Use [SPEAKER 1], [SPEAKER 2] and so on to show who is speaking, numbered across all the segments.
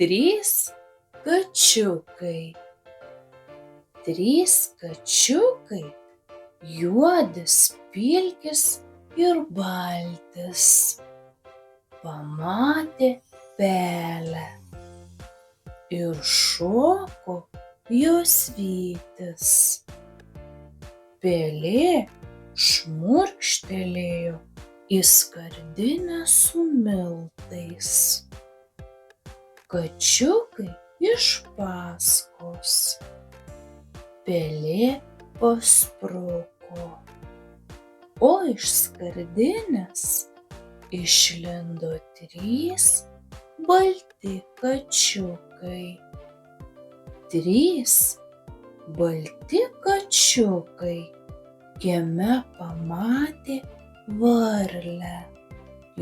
[SPEAKER 1] Trys kačiukai. Trys kačiukai juodis, pilkis ir baltis pamatė pelę ir šoko jos vytis. Pelė šmurkštelėjo į skardinę su miltais. Kačiukai iš paskos. Pelė paspruko, o iš skardinės išlindo trys balti kačiukai. Trys balti kačiukai kieme pamatė varlę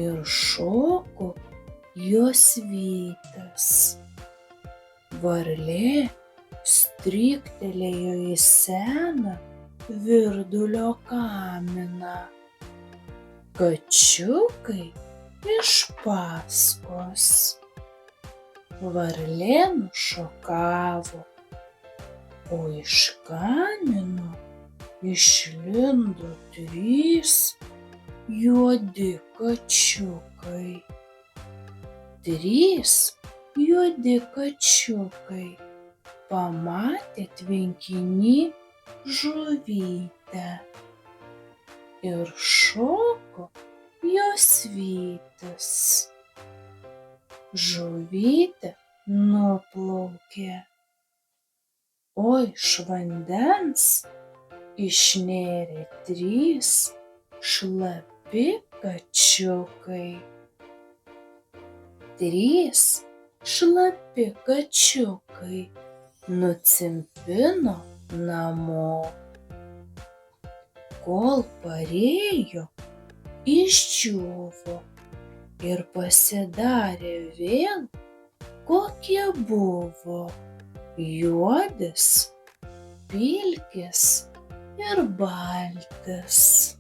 [SPEAKER 1] ir šoko jos vytis. Varlė stryktelėjo į seną virdulio kaminą. Kačiukai iš paskos. Varlė nušokavo, o iš kamino išlindo trys juodi kačiukai. Trys juodi kačiukai pamatė tvenkiny žuvytę ir šoko jos vytis. Žuvytė nuplaukė, o iš vandens išnėrė trys šlapi kačiukai. Trys šlapi kačiukai nucimpino namo. Kol parėjo, išdžiūvo ir pasidarė vėl, kokie buvo: juodis, pilkis ir baltis.